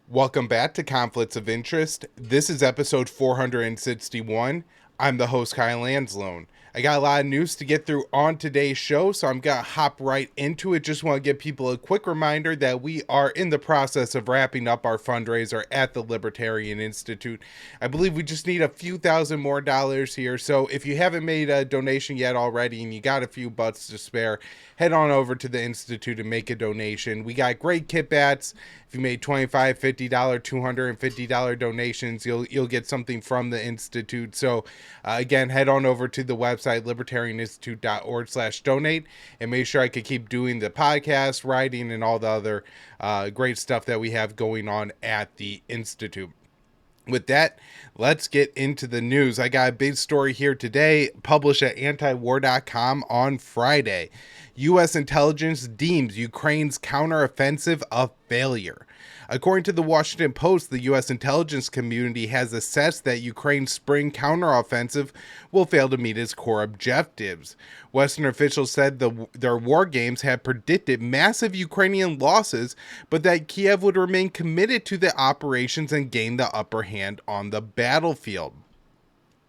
Welcome back to Conflicts of Interest. This is episode 461. I'm the host, Kyle Anzalone. I got a lot of news to get through on today's show, so I'm going to hop right into it. Just want to give people a quick reminder that we are in the process of wrapping up our fundraiser at the Libertarian Institute. I believe we just need a few thousand more dollars here, so if you haven't made a donation yet already and you got a few bucks to spare, head on over to the Institute and make a donation. We got great kitbats. If you made $25, $50, $250 donations, you'll get something from the Institute. So again, head on over to the website libertarianinstitute.org/donate and make sure I could keep doing the podcast, writing, and all the other great stuff that we have going on at the Institute. With that, let's get into the news. I got a big story here today, published at antiwar.com on Friday. U.S. intelligence deems Ukraine's counteroffensive a failure. According to the Washington Post, the U.S. intelligence community has assessed that Ukraine's spring counteroffensive will fail to meet its core objectives. Western officials said their war games had predicted massive Ukrainian losses, but that Kiev would remain committed to the operations and gain the upper hand on the battlefield.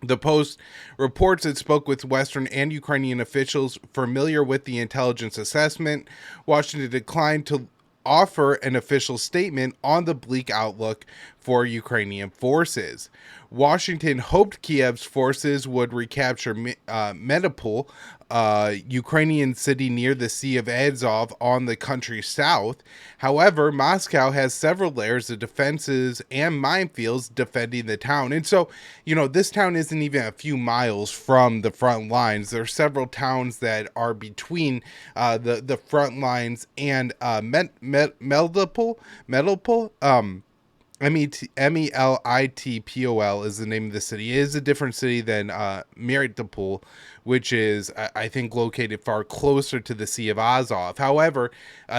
The Post reports it spoke with Western and Ukrainian officials familiar with the intelligence assessment. Washington declined to offer an official statement on the bleak outlook for Ukrainian forces. Washington hoped Kiev's forces would recapture Melitopol, Ukrainian city near the Sea of Azov on the country's south. However, Moscow has several layers of defenses and minefields defending the town. And so, this town isn't even a few miles from the front lines. There are several towns that are between the front lines and Melitopol. Melitopol is the name of the city. It is a different city than Mariupol, which is, I think, located far closer to the Sea of Azov. However,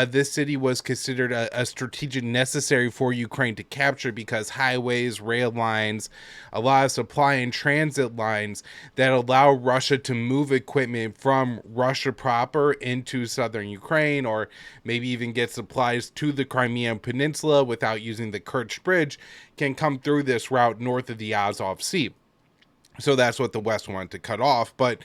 this city was considered a strategic necessary for Ukraine to capture because highways, rail lines, a lot of supply and transit lines that allow Russia to move equipment from Russia proper into southern Ukraine, or maybe even get supplies to the Crimean Peninsula without using the Kerch Bridge, can come through this route north of the Azov Sea. So that's what the West wanted to cut off. But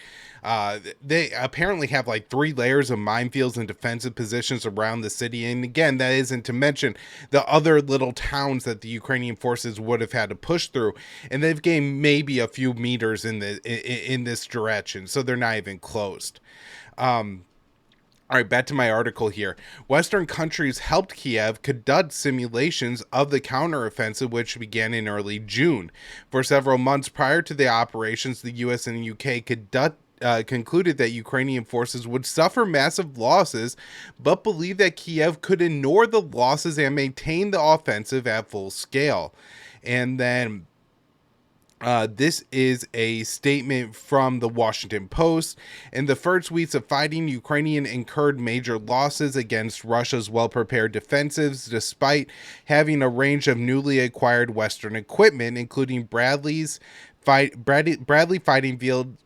they apparently have like 3 layers of minefields and defensive positions around the city. And again, that isn't to mention the other little towns that the Ukrainian forces would have had to push through. And they've gained maybe a few meters in this direction. So they're not even closed. All right, back to my article here. Western countries helped Kiev conduct simulations of the counteroffensive, which began in early June. For several months prior to the operations, the U.S. and U.K. concluded that Ukrainian forces would suffer massive losses, but believed that Kiev could ignore the losses and maintain the offensive at full scale. And then this is a statement from the Washington Post. In the first weeks of fighting, Ukrainian incurred major losses against Russia's well-prepared defensives, despite having a range of newly acquired Western equipment, including Bradley fighting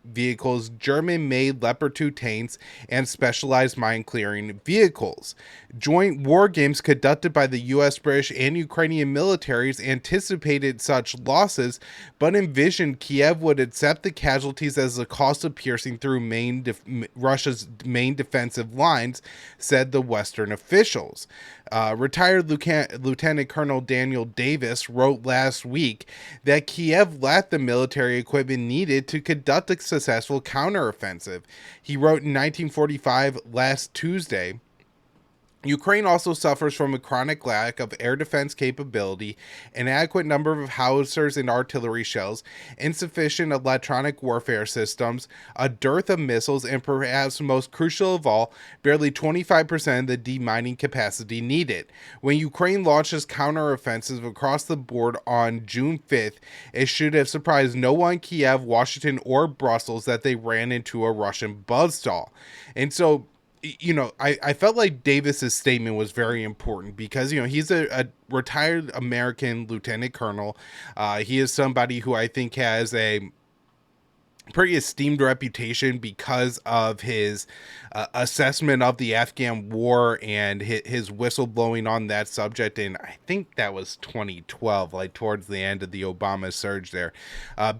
vehicles, German-made Leopard 2 tanks, and specialized mine-clearing vehicles. Joint war games conducted by the U.S., British, and Ukrainian militaries anticipated such losses, but envisioned Kiev would accept the casualties as the cost of piercing through Russia's main defensive lines, said the Western officials. Retired Lieutenant Colonel Daniel Davis wrote last week that Kiev lacked the military equipment needed to conduct a successful counteroffensive. He wrote in 1945 last Tuesday, Ukraine also suffers from a chronic lack of air defense capability, an adequate number of howitzers and artillery shells, insufficient electronic warfare systems, a dearth of missiles, and perhaps most crucial of all, barely 25% of the demining capacity needed. When Ukraine launches counteroffensives across the board on June 5th, it should have surprised no one in Kiev, Washington, or Brussels that they ran into a Russian buzzsaw. And so, I felt like Davis's statement was very important because, he's a retired American lieutenant colonel. He is somebody who I think has a pretty esteemed reputation because of his assessment of the Afghan war and his whistleblowing on that subject. And I think that was 2012, like towards the end of the Obama surge there.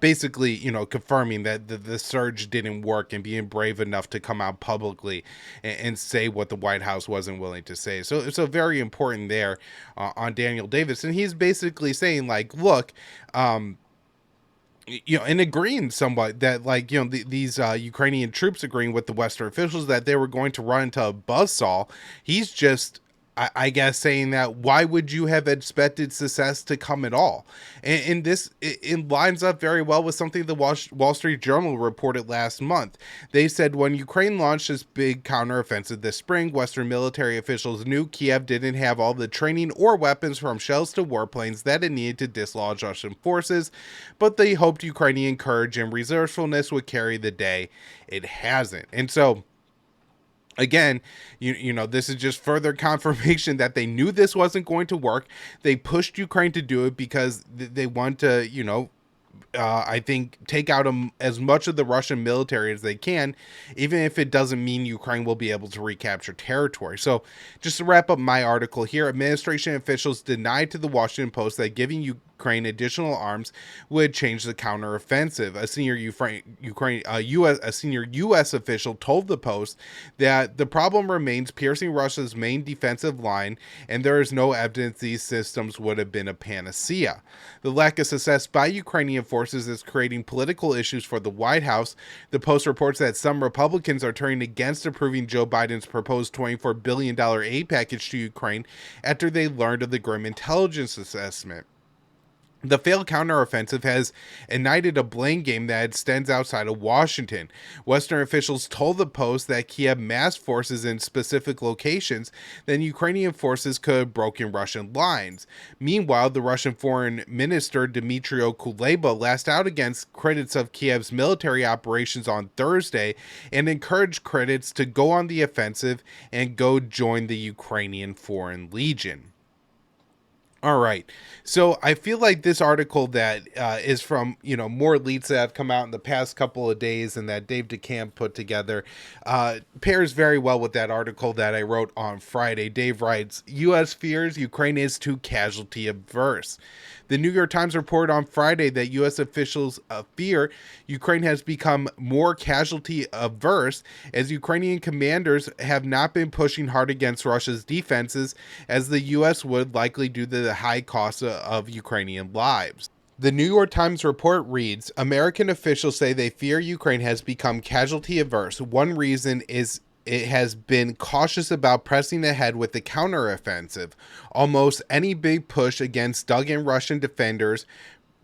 Basically, confirming that the surge didn't work and being brave enough to come out publicly and say what the White House wasn't willing to say. So it's very important there on Daniel Davis. And he's basically saying, like, look, and agreeing somewhat that, like, these Ukrainian troops agreeing with the Western officials that they were going to run into a buzzsaw. He's just, I guess, saying that why would you have expected success to come at all? And this it lines up very well with something the Wall Street Journal reported last month. They said when Ukraine launched its big counteroffensive this spring, Western military officials knew Kiev didn't have all the training or weapons, from shells to warplanes, that it needed to dislodge Russian forces, but they hoped Ukrainian courage and resourcefulness would carry the day. It hasn't. And so, again, this is just further confirmation that they knew this wasn't going to work. They pushed Ukraine to do it because they want to, I think, take out as much of the Russian military as they can, even if it doesn't mean Ukraine will be able to recapture territory. So just to wrap up my article here, administration officials denied to the Washington Post that giving Ukraine additional arms would change the counteroffensive. A senior U.S. official told the Post that the problem remains piercing Russia's main defensive line, and there is no evidence these systems would have been a panacea. The lack of success by Ukrainian forces is creating political issues for the White House. The Post reports that some Republicans are turning against approving Joe Biden's proposed $24 billion aid package to Ukraine after they learned of the grim intelligence assessment. The failed counteroffensive has ignited a blame game that extends outside of Washington. Western officials told the Post that Kiev massed forces in specific locations, then Ukrainian forces could have broken Russian lines. Meanwhile, the Russian Foreign Minister Dmitry Kuleba lashed out against critics of Kiev's military operations on Thursday and encouraged critics to go on the offensive and go join the Ukrainian Foreign Legion. All right. So I feel like this article that is from, more leads that have come out in the past couple of days and that Dave DeCamp put together pairs very well with that article that I wrote on Friday. Dave writes, U.S. fears Ukraine is too casualty averse. The New York Times reported on Friday that U.S. officials fear Ukraine has become more casualty averse as Ukrainian commanders have not been pushing hard against Russia's defenses as the U.S. would likely due to the high cost of Ukrainian lives. The New York Times report reads, American officials say they fear Ukraine has become casualty averse. One reason is it has been cautious about pressing ahead with the counteroffensive. Almost any big push against dug-in Russian defenders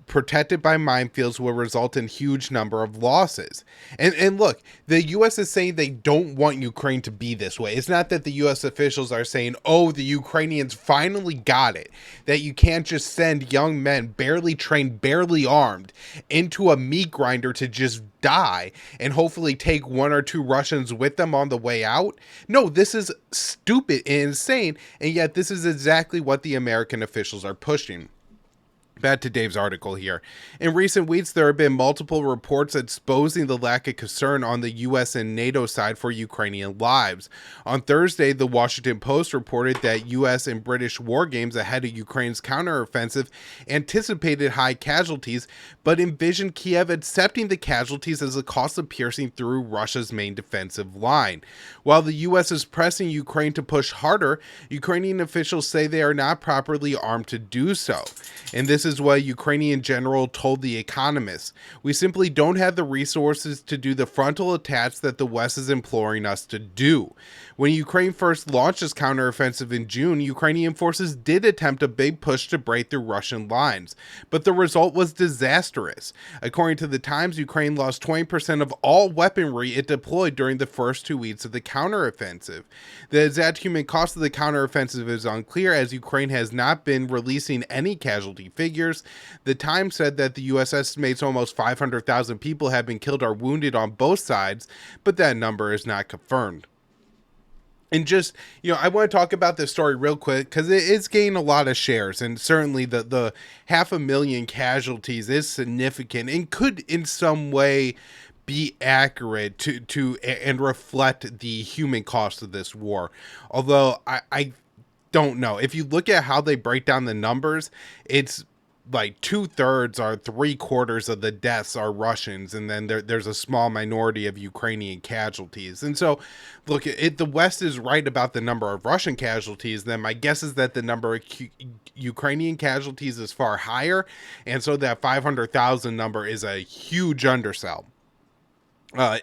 protected by minefields will result in huge number of losses. And look, the U.S. is saying they don't want Ukraine to be this way. It's not that the U.S. officials are saying, oh, the Ukrainians finally got it, that you can't just send young men, barely trained, barely armed, into a meat grinder to just die and hopefully take one or two Russians with them on the way out. No, this is stupid and insane, and yet this is exactly what the American officials are pushing. Back to Dave's article here. In recent weeks, there have been multiple reports exposing the lack of concern on the U.S. and NATO side for Ukrainian lives. On Thursday, the Washington Post reported that U.S. and British war games ahead of Ukraine's counteroffensive anticipated high casualties, but envisioned Kiev accepting the casualties as a cost of piercing through Russia's main defensive line. While the U.S. is pressing Ukraine to push harder, Ukrainian officials say they are not properly armed to do so. And this is what a Ukrainian general told The Economist. We simply don't have the resources to do the frontal attacks that the West is imploring us to do. When Ukraine first launched its counteroffensive in June, Ukrainian forces did attempt a big push to break through Russian lines, but the result was disastrous. According to the Times, Ukraine lost 20% of all weaponry it deployed during the first 2 weeks of the counteroffensive. The exact human cost of the counteroffensive is unclear, as Ukraine has not been releasing any casualty figures. The Times said that the U.S. estimates almost 500,000 people have been killed or wounded on both sides, but that number is not confirmed. And just, I want to talk about this story real quick because it's gained a lot of shares, and certainly the 500,000 casualties is significant and could in some way be accurate to and reflect the human cost of this war. Although I don't know. If you look at how they break down the numbers, it's like 2/3 or 3/4 of the deaths are Russians, and then there's a small minority of Ukrainian casualties. And so, look, if the West is right about the number of Russian casualties, then my guess is that the number of Ukrainian casualties is far higher, and so that 500,000 number is a huge undersell.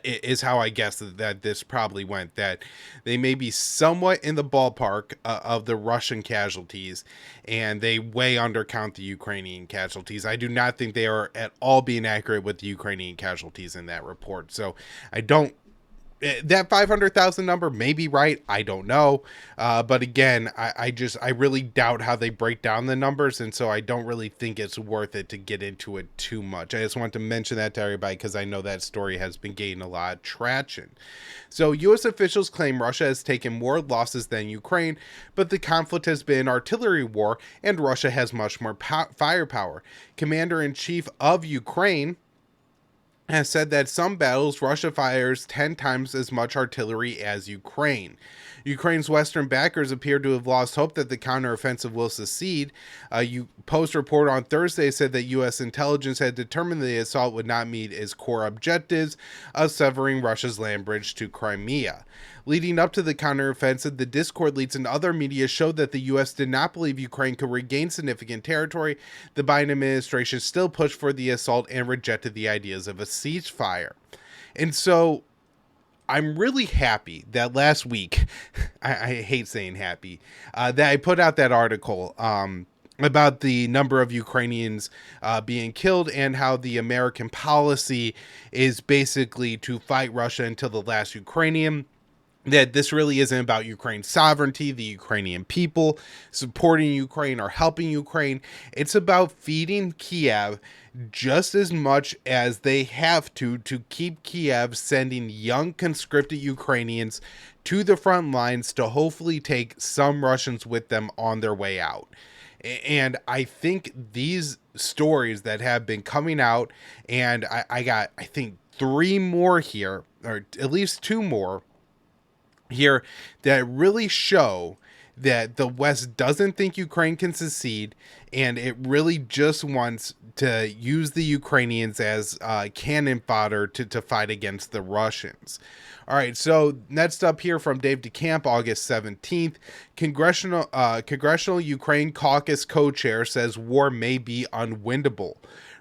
Is how I guess that this probably went, that they may be somewhat in the ballpark of the Russian casualties, and they way undercount the Ukrainian casualties. I do not think they are at all being accurate with the Ukrainian casualties in that report. So I don't, that 500,000 number may be right. I don't know. But again, I really doubt how they break down the numbers. And so I don't really think it's worth it to get into it too much. I just want to mention that to everybody because I know that story has been gaining a lot of traction. So U.S. officials claim Russia has taken more losses than Ukraine, but the conflict has been an artillery war and Russia has much more firepower. Commander-in-Chief of Ukraine has said that some battles Russia fires 10 times as much artillery as Ukraine. Ukraine's Western backers appear to have lost hope that the counteroffensive will succeed. Post report on Thursday said that U.S. intelligence had determined the assault would not meet its core objectives of severing Russia's land bridge to Crimea. Leading up to the counteroffensive, the Discord leaks and other media showed that the U.S. did not believe Ukraine could regain significant territory. The Biden administration still pushed for the assault and rejected the ideas of a ceasefire. And so I'm really happy that last week, I hate saying happy, that I put out that article about the number of Ukrainians being killed and how the American policy is basically to fight Russia until the last Ukrainian. That this really isn't about Ukraine's sovereignty, the Ukrainian people, supporting Ukraine or helping Ukraine. It's about feeding Kiev just as much as they have to keep Kiev sending young conscripted Ukrainians to the front lines to hopefully take some Russians with them on their way out. And I think these stories that have been coming out, and I got, I think, 3 more here, or at least 2 more here, that really show that the West doesn't think Ukraine can succeed, and it really just wants to use the Ukrainians as cannon fodder to fight against the Russians. All right, so next up here from Dave DeCamp, August 17th, Congressional Ukraine Caucus co-chair says war may be unwinnable.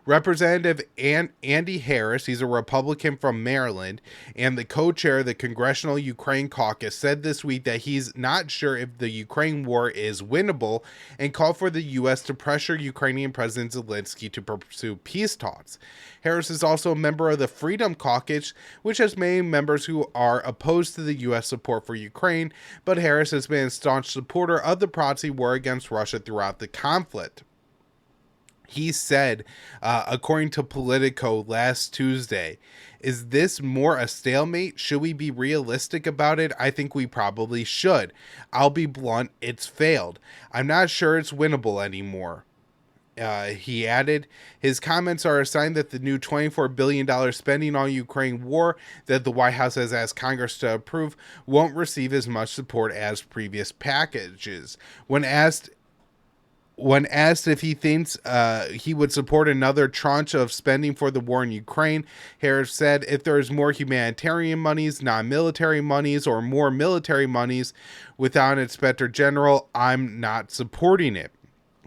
Representative Andy Harris, he's a Republican from Maryland, and the co-chair of the Congressional Ukraine Caucus, said this week that he's not sure if the Ukraine war is winnable and called for the U.S. to pressure Ukrainian President Zelensky to pursue peace talks. Harris is also a member of the Freedom Caucus, which has many members who are opposed to the U.S. support for Ukraine, but Harris has been a staunch supporter of the proxy war against Russia throughout the conflict. He said, according to Politico last Tuesday, "Is this more a stalemate? Should we be realistic about it? I think we probably should. I'll be blunt, it's failed. I'm not sure it's winnable anymore." He added, his comments are a sign that the new $24 billion spending on Ukraine war that the White House has asked Congress to approve won't receive as much support as previous packages. When asked if he thinks he would support another tranche of spending for the war in Ukraine, Harris said, "If there is more humanitarian monies, non-military monies, or more military monies without an inspector general, I'm not supporting it."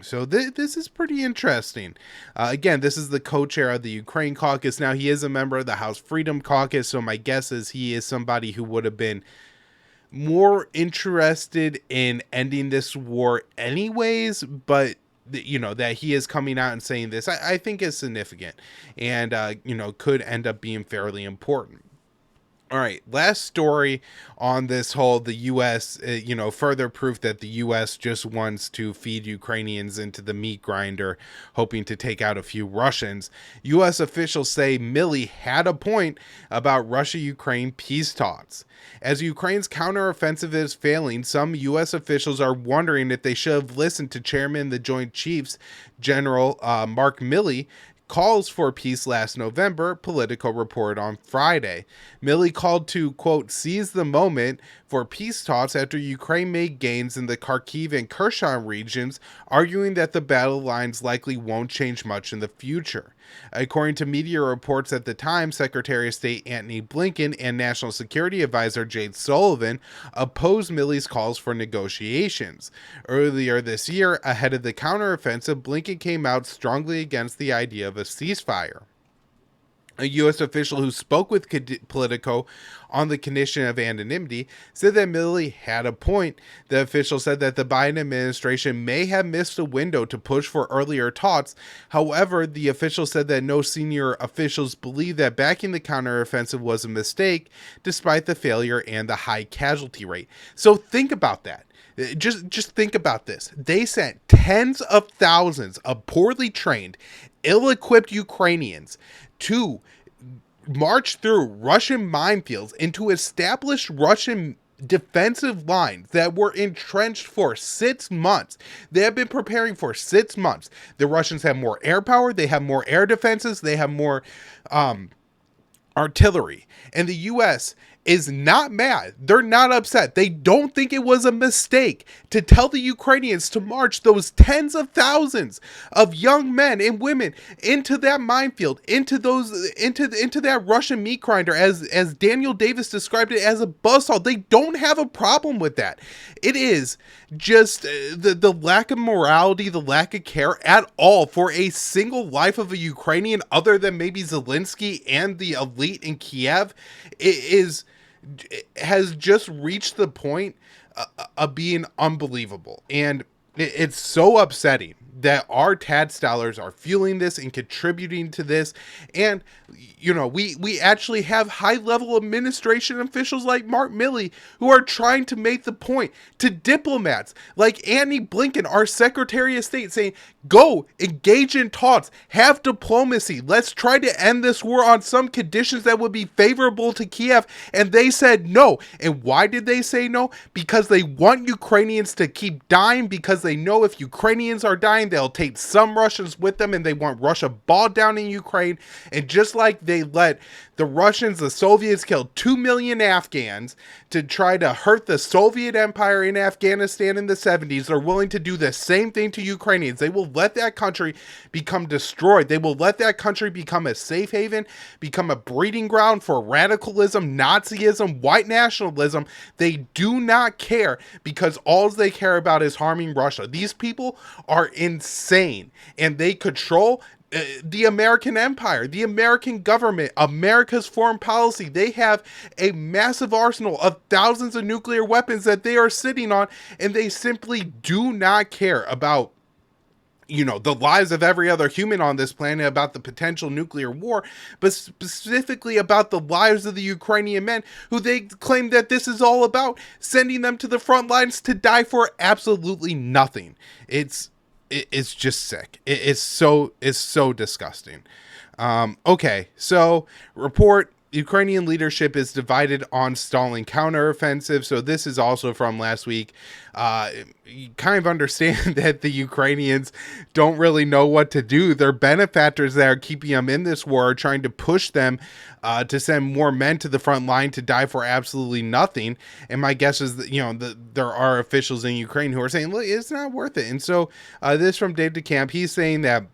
So this is pretty interesting. Again, this is the co-chair of the Ukraine Caucus. Now, he is a member of the House Freedom Caucus, so my guess is he is somebody who would have been more interested in ending this war anyways, but that he is coming out and saying this, I think is significant, and could end up being fairly important. All right, last story on this whole, the U.S., further proof that the U.S. just wants to feed Ukrainians into the meat grinder, hoping to take out a few Russians. U.S. officials say Milley had a point about Russia-Ukraine peace talks. As Ukraine's counteroffensive is failing, some U.S. officials are wondering if they should have listened to Chairman of the Joint Chiefs, General Mark Milley, calls for peace last November, Politico reported on Friday. Milley called to, quote, seize the moment for peace talks after Ukraine made gains in the Kharkiv and Kherson regions, arguing that the battle lines likely won't change much in the future. According to media reports at the time, Secretary of State Antony Blinken and National Security Advisor Jake Sullivan opposed Milley's calls for negotiations. Earlier this year, ahead of the counteroffensive, Blinken came out strongly against the idea of a ceasefire. A U.S. official who spoke with Politico on the condition of anonymity said that Milley had a point. The official said that the Biden administration may have missed a window to push for earlier talks. However, the official said that no senior officials believe that backing the counteroffensive was a mistake, despite the failure and the high casualty rate. So think about that. Just think about this. They sent tens of thousands of poorly trained, ill-equipped Ukrainians to march through Russian minefields into established Russian defensive lines that were entrenched for 6 months. They have been preparing for 6 months. The Russians have more air power. They have more air defenses. They have more artillery. And the U.S. is not mad. They're not upset. They don't think it was a mistake to tell the Ukrainians to march those tens of thousands of young men and women into that minefield, into that Russian meat grinder, as Daniel Davis described it, as a buzzsaw. They don't have a problem with that. It is just the lack of morality, the lack of care at all for a single life of a Ukrainian, other than maybe Zelensky and the elite in Kiev, has just reached the point of being unbelievable. And it's so upsetting that our Tadstylers are fueling this and contributing to this. And, you know, we actually have high-level administration officials like Mark Milley who are trying to make the point to diplomats like Antony Blinken, our Secretary of State, saying, go, engage in talks, have diplomacy, let's try to end this war on some conditions that would be favorable to Kiev. And they said no. And why did they say no? Because they want Ukrainians to keep dying, because they know if Ukrainians are dying, they'll take some Russians with them, and they want Russia bogged down in Ukraine. And just like they let the Russians, the Soviets, kill 2 million Afghans to try to hurt the Soviet Empire in Afghanistan in the 70s, they're willing to do the same thing to Ukrainians. They will let that country become destroyed. They will let that country become a safe haven, become a breeding ground for radicalism, Nazism, white nationalism. They do not care, because all they care about is harming Russia. These people are insane, and they control the American empire, the American government, America's foreign policy. They have a massive arsenal of thousands of nuclear weapons that they are sitting on, and they simply do not care about, you know, the lives of every other human on this planet, about the potential nuclear war, but specifically about the lives of the Ukrainian men, who they claim that this is all about, sending them to the front lines to die for absolutely nothing. It's just sick. It's so disgusting. Okay, so report: Ukrainian leadership is divided on stalling counteroffensive. So this is also from last week. You kind of understand that the Ukrainians don't really know what to do. Their benefactors that are keeping them in this war are trying to push them to send more men to the front line to die for absolutely nothing. And my guess is that, you know, there are officials in Ukraine who are saying, look, it's not worth it. And so this from Dave DeCamp, he's saying that,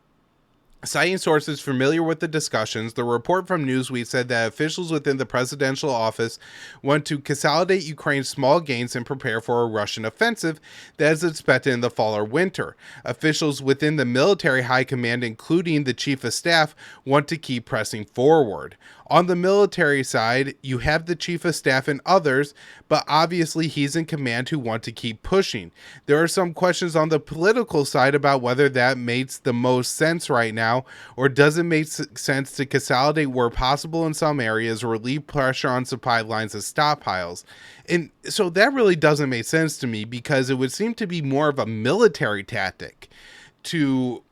citing sources familiar with the discussions, the report from Newsweek said that officials within the presidential office want to consolidate Ukraine's small gains and prepare for a Russian offensive that is expected in the fall or winter. Officials within the military high command, including the chief of staff, want to keep pressing forward. On the military side, you have the chief of staff and others, but obviously he's in command, who want to keep pushing. There are some questions on the political side about whether that makes the most sense right now, or does it make sense to consolidate where possible in some areas, or relieve pressure on supply lines and stockpiles. And so that really doesn't make sense to me, because it would seem to be more of a military tactic to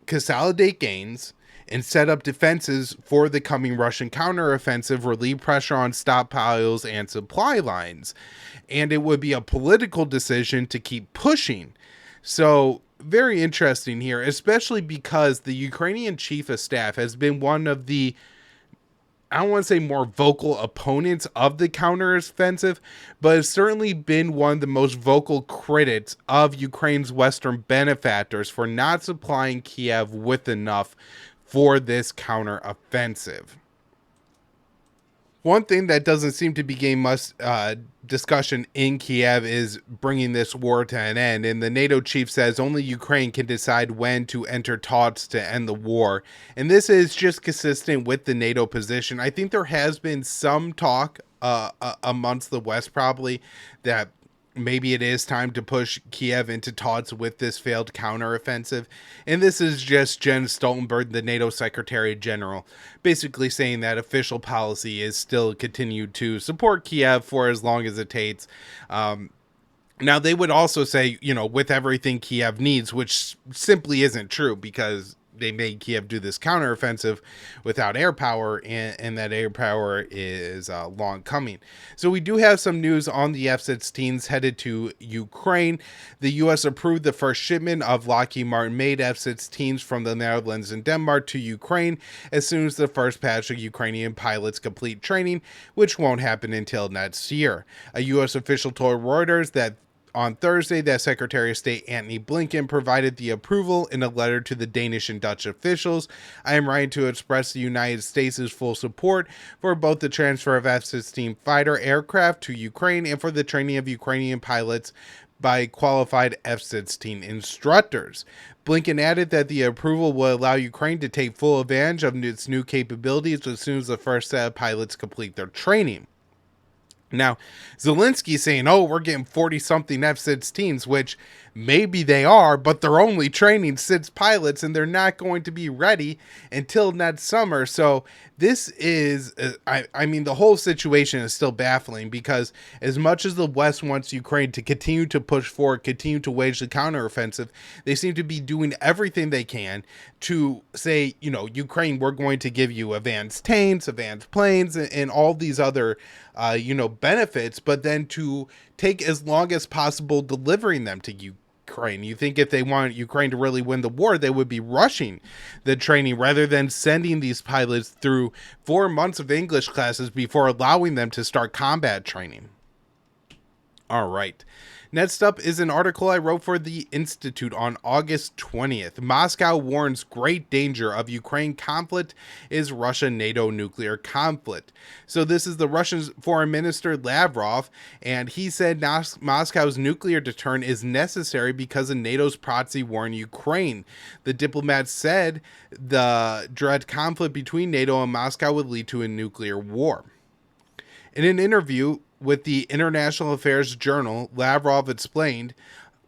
consolidate gains and set up defenses for the coming Russian counteroffensive, relieve pressure on stockpiles and supply lines. And it would be a political decision to keep pushing. So very interesting here, especially because the Ukrainian chief of staff has been one of the, I don't want to say more vocal opponents of the counteroffensive, but has certainly been one of the most vocal critics of Ukraine's Western benefactors for not supplying Kiev with enough for this counteroffensive. One thing that doesn't seem to be getting much discussion in Kiev is bringing this war to an end. And the NATO chief says only Ukraine can decide when to enter talks to end the war. And this is just consistent with the NATO position. I think there has been some talk amongst the West probably that maybe it is time to push Kiev into talks with this failed counteroffensive. And this is just Jens Stoltenberg, the NATO Secretary General, basically saying that official policy is still continued to support Kiev for as long as it takes. Now, they would also say, with everything Kiev needs, which simply isn't true because they made Kiev do this counteroffensive without air power, and that air power is long coming. So we do have some news on the F-16s headed to Ukraine. The U.S. approved the first shipment of Lockheed Martin-made F-16s from the Netherlands and Denmark to Ukraine as soon as the first batch of Ukrainian pilots complete training, which won't happen until next year. A U.S. official told Reuters that on Thursday, that Secretary of State Antony Blinken provided the approval in a letter to the Danish and Dutch officials. I am writing to express the United States' full support for both the transfer of F-16 fighter aircraft to Ukraine and for the training of Ukrainian pilots by qualified F-16 instructors. Blinken added that the approval will allow Ukraine to take full advantage of its new capabilities as soon as the first set of pilots complete their training. Now, Zelensky's saying, we're getting 40-something F-16s, which maybe they are, but they're only training 6 pilots, and they're not going to be ready until next summer. So this is, I mean, the whole situation is still baffling because as much as the West wants Ukraine to continue to push forward, continue to wage the counteroffensive, they seem to be doing everything they can to say, Ukraine, we're going to give you advanced tanks, advanced planes, and all these other benefits, but then to take as long as possible delivering them to Ukraine. You think if they want Ukraine to really win the war, they would be rushing the training rather than sending these pilots through 4 months of English classes before allowing them to start combat training. All right. Next up is an article I wrote for the Institute on August 20th. Moscow warns great danger of Ukraine conflict is Russia-NATO nuclear conflict. So this is the Russian Foreign Minister Lavrov, and he said Moscow's nuclear deterrent is necessary because of NATO's proxy war in Ukraine. The diplomat said the dread conflict between NATO and Moscow would lead to a nuclear war. In an interview with the International Affairs Journal, Lavrov explained,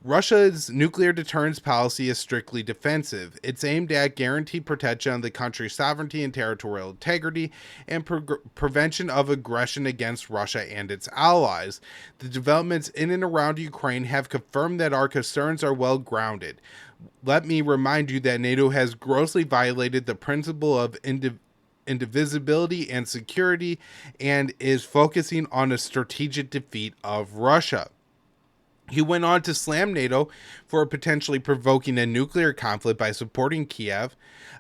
Russia's nuclear deterrence policy is strictly defensive. It's aimed at guaranteed protection of the country's sovereignty and territorial integrity and prevention of aggression against Russia and its allies. The developments in and around Ukraine have confirmed that our concerns are well grounded. Let me remind you that NATO has grossly violated the principle of indivisibility and security and is focusing on a strategic defeat of Russia. He went on to slam NATO for potentially provoking a nuclear conflict by supporting Kiev.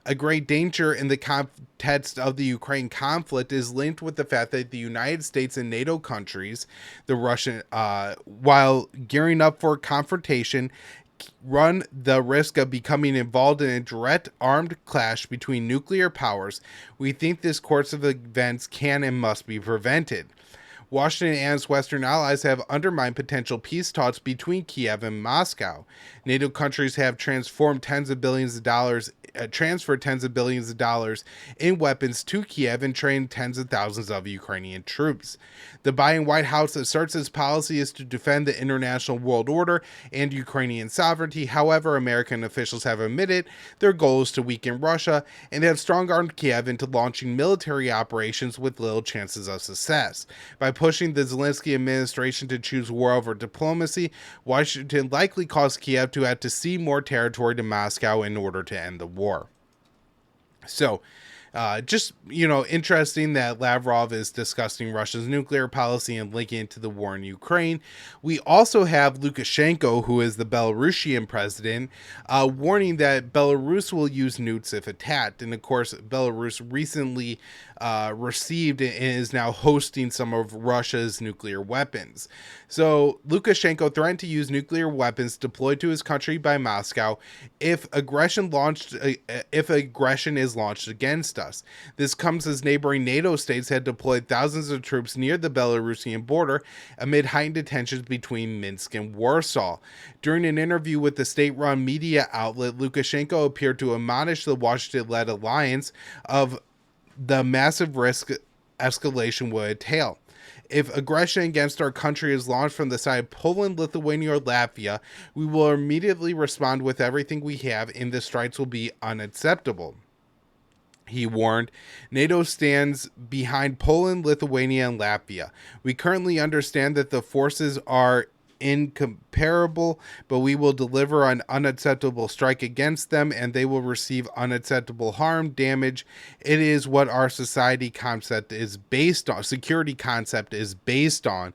A great danger in the context of the Ukraine conflict is linked with the fact that the United States and NATO countries, the Russian, while gearing up for confrontation, run the risk of becoming involved in a direct armed clash between nuclear powers. We think this course of events can and must be prevented. Washington and its Western allies have undermined potential peace talks between Kiev and Moscow. NATO countries have transferred tens of billions of dollars in weapons to Kiev and trained tens of thousands of Ukrainian troops. The Biden White House asserts its policy is to defend the international world order and Ukrainian sovereignty. However, American officials have admitted their goal is to weaken Russia and have strong-armed Kiev into launching military operations with little chances of success. By pushing the Zelensky administration to choose war over diplomacy, Washington likely caused Kiev to have to cede more territory to Moscow in order to end the war. So, Just, interesting that Lavrov is discussing Russia's nuclear policy and linking it to the war in Ukraine. We also have Lukashenko, who is the Belarusian president, warning that Belarus will use nukes if attacked. And of course, Belarus recently received and is now hosting some of Russia's nuclear weapons. So Lukashenko threatened to use nuclear weapons deployed to his country by Moscow if aggression is launched against us. This comes as neighboring NATO states had deployed thousands of troops near the Belarusian border amid heightened tensions between Minsk and Warsaw. During an interview with the state-run media outlet, Lukashenko appeared to admonish the Washington-led alliance of the massive risk escalation would entail. If aggression against our country is launched from the side of Poland, Lithuania, or Latvia, we will immediately respond with everything we have, and the strikes will be unacceptable. He warned, NATO stands behind Poland, Lithuania, and Latvia. We currently understand that the forces are incomparable, but we will deliver an unacceptable strike against them, and they will receive unacceptable harm, damage. It is what our security concept is based on.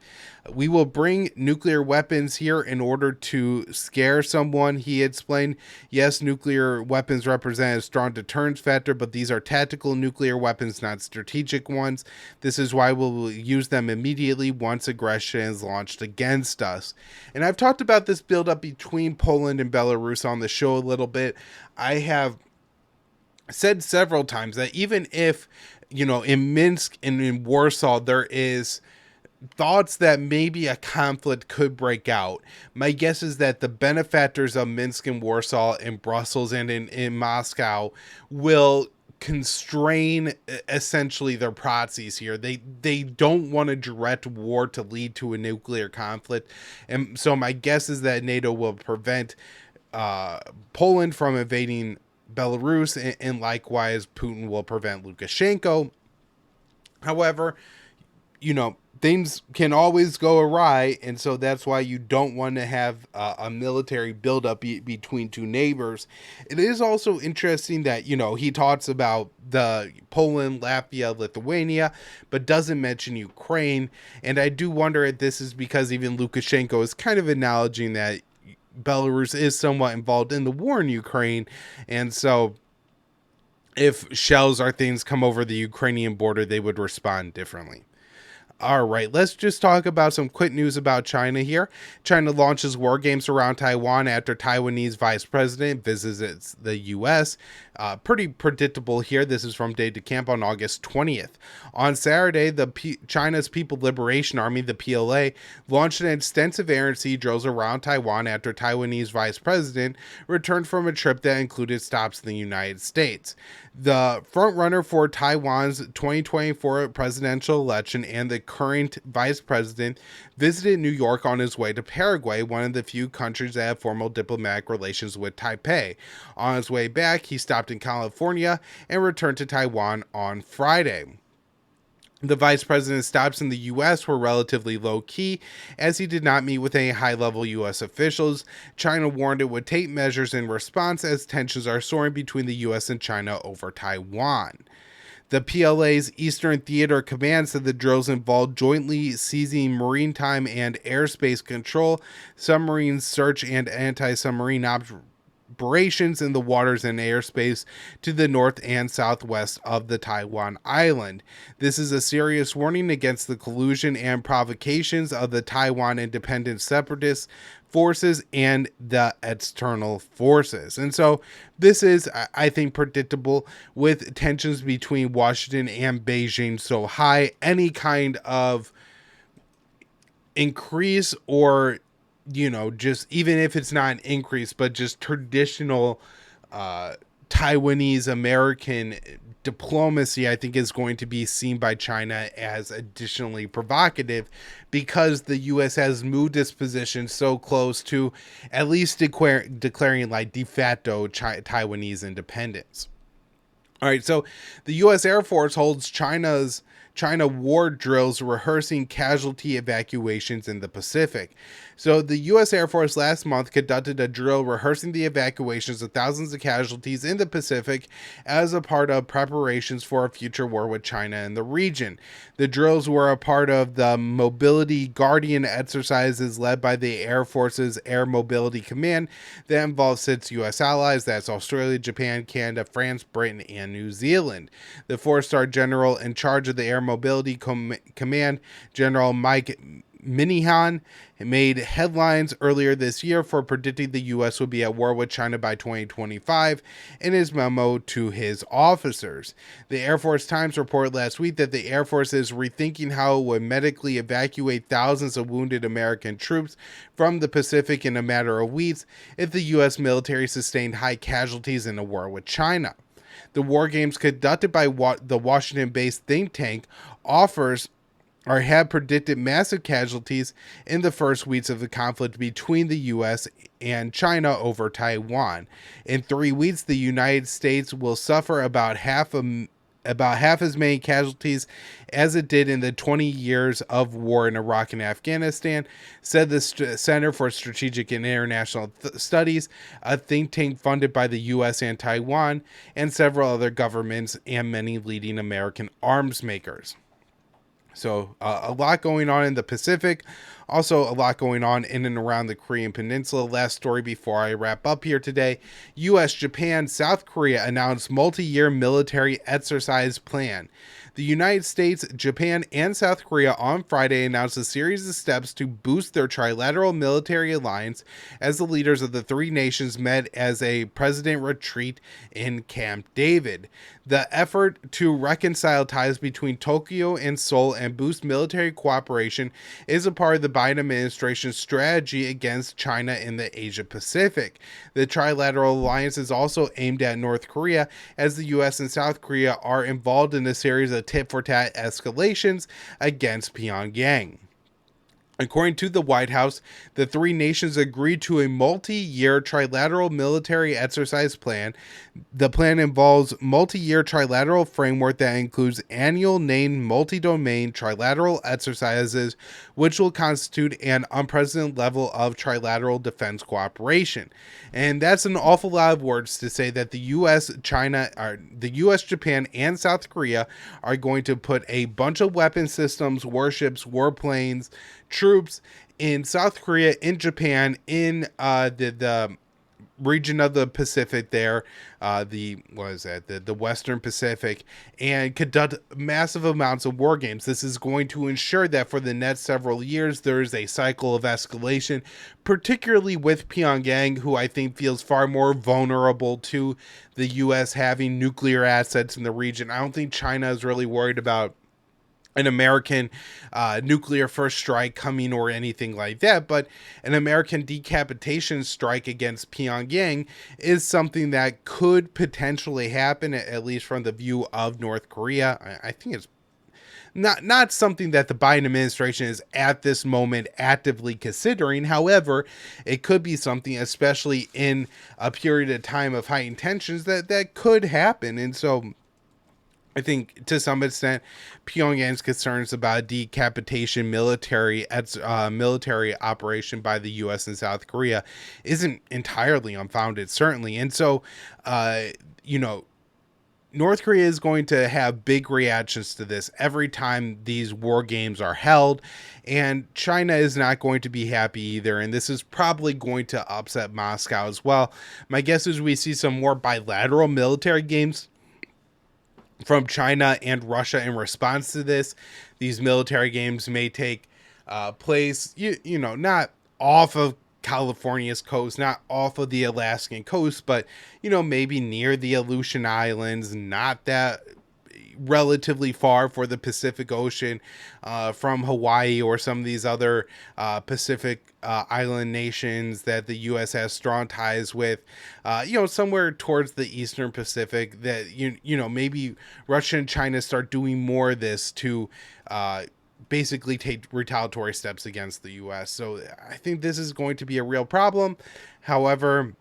We will bring nuclear weapons here in order to scare someone, he explained. Yes, nuclear weapons represent a strong deterrence factor, but these are tactical nuclear weapons, not strategic ones. This is why we will use them immediately once aggression is launched against us. And I've talked about this buildup between Poland and Belarus on the show a little bit. I have said several times that even if, in Minsk and in Warsaw, there is thoughts that maybe a conflict could break out, my guess is that the benefactors of Minsk and Warsaw in Brussels and in Moscow will constrain essentially their proxies here. They don't want a direct war to lead to a nuclear conflict. And so my guess is that NATO will prevent Poland from invading Belarus, and likewise Putin will prevent Lukashenko. However, things can always go awry, and so that's why you don't want to have a military buildup between two neighbors. It is also interesting that, he talks about the Poland, Latvia, Lithuania, but doesn't mention Ukraine, and I do wonder if this is because even Lukashenko is kind of acknowledging that Belarus is somewhat involved in the war in Ukraine, and so if shells or things come over the Ukrainian border, they would respond differently. All right, let's just talk about some quick news about China here. China launches war games around Taiwan after Taiwanese vice president visits the U.S. Pretty predictable here. This is from Day to Camp on August 20th. On Saturday, China's People Liberation Army, the PLA, launched an extensive air and sea drills around Taiwan after Taiwanese vice president returned from a trip that included stops in the United States. The frontrunner for Taiwan's 2024 presidential election and the current vice president visited New York on his way to Paraguay, one of the few countries that have formal diplomatic relations with Taipei. On his way back, he stopped in California and returned to Taiwan on Friday. The vice president's stops in the U.S. were relatively low-key, as he did not meet with any high-level U.S. officials. China warned it would take measures in response as tensions are soaring between the U.S. and China over Taiwan. The PLA's Eastern Theater Command said the drills involved jointly seizing maritime and airspace control, submarine search, and anti-submarine operations in the waters and airspace to the north and southwest of the Taiwan island. This is a serious warning against the collusion and provocations of the Taiwan independent separatist forces and the external forces. And so this is, I think, predictable with tensions between Washington and Beijing so high. Any kind of increase or just even if it's not an increase, but just traditional Taiwanese American diplomacy, I think is going to be seen by China as additionally provocative, because the U.S. has moved its position so close to at least declaring like de facto Taiwanese independence. All right, so the U.S. Air Force holds China war drills rehearsing casualty evacuations in the Pacific. So the U.S. Air Force last month conducted a drill rehearsing the evacuations of thousands of casualties in the Pacific as a part of preparations for a future war with China in the region. The drills were a part of the Mobility Guardian exercises led by the Air Force's Air Mobility Command that involves 6 U.S. allies, that's Australia, Japan, Canada, France, Britain, and New Zealand. The four-star general in charge of the Air Mobility Command, General Mike Minihan, made headlines earlier this year for predicting the U.S. would be at war with China by 2025 in his memo to his officers. The Air Force Times reported last week that the Air Force is rethinking how it would medically evacuate thousands of wounded American troops from the Pacific in a matter of weeks if the U.S. military sustained high casualties in a war with China. The war games conducted by the Washington-based think tank offers or had predicted massive casualties in the first weeks of the conflict between the U.S. and China over Taiwan. In 3 weeks, the United States will suffer about half as many casualties as it did in the 20 years of war in Iraq and Afghanistan, said the Center for Strategic and International Studies, a think tank funded by the U.S. and Taiwan, and several other governments and many leading American arms makers. So a lot going on in the Pacific, also a lot going on in and around the Korean Peninsula. Last story before I wrap up here today. U.S., Japan, South Korea announced multi-year military exercise plan. The United States, Japan, and South Korea on Friday announced a series of steps to boost their trilateral military alliance as the leaders of the three nations met as a president retreat in Camp David. The effort to reconcile ties between Tokyo and Seoul and boost military cooperation is a part of the Biden administration's strategy against China in the Asia Pacific. The trilateral alliance is also aimed at North Korea, as the U.S. and South Korea are involved in a series of tit-for-tat escalations against Pyongyang. According to the White House, the three nations agreed to a multi-year trilateral military exercise plan. The plan involves multi-year trilateral framework that includes annual named multi-domain trilateral exercises, which will constitute an unprecedented level of trilateral defense cooperation. And that's an awful lot of words to say that the U.S., Japan, and South Korea are going to put a bunch of weapon systems, warships, warplanes, troops in South Korea, in Japan, in the region of the Pacific there, the Western Pacific, and conduct massive amounts of war games. This is going to ensure that for the next several years, there is a cycle of escalation, particularly with Pyongyang, who I think feels far more vulnerable to the U.S. having nuclear assets in the region. I don't think China is really worried about an American nuclear first strike coming or anything like that, but an American decapitation strike against Pyongyang is something that could potentially happen, at least from the view of North Korea. I think it's not something that the Biden administration is at this moment actively considering. However, it could be something, especially in a period of time of heightened tensions, that could happen. And so I think to some extent, Pyongyang's concerns about decapitation military operation by the U.S. and South Korea isn't entirely unfounded, certainly. And so, North Korea is going to have big reactions to this every time these war games are held, and China is not going to be happy either, and this is probably going to upset Moscow as well. My guess is we see some more bilateral military games from China and Russia in response to this. These military games may take place, not off of California's coast, not off of the Alaskan coast, but, maybe near the Aleutian Islands, not that relatively far for the Pacific Ocean, from Hawaii or some of these other Pacific island nations that the U.S. has strong ties with, somewhere towards the Eastern Pacific, that, maybe Russia and China start doing more of this to basically take retaliatory steps against the U.S. So I think this is going to be a real problem. However,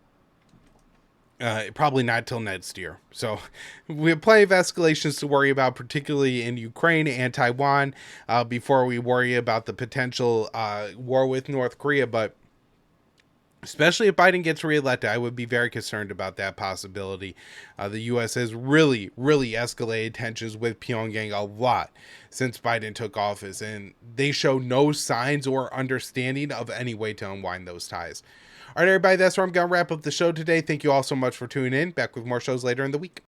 Probably not till next year. So we have plenty of escalations to worry about, particularly in Ukraine and Taiwan, before we worry about the potential war with North Korea. But especially if Biden gets reelected, I would be very concerned about that possibility. The U.S. has really, really escalated tensions with Pyongyang a lot since Biden took office, and they show no signs or understanding of any way to unwind those ties. All right, everybody, that's where I'm going to wrap up the show today. Thank you all so much for tuning in. Back with more shows later in the week.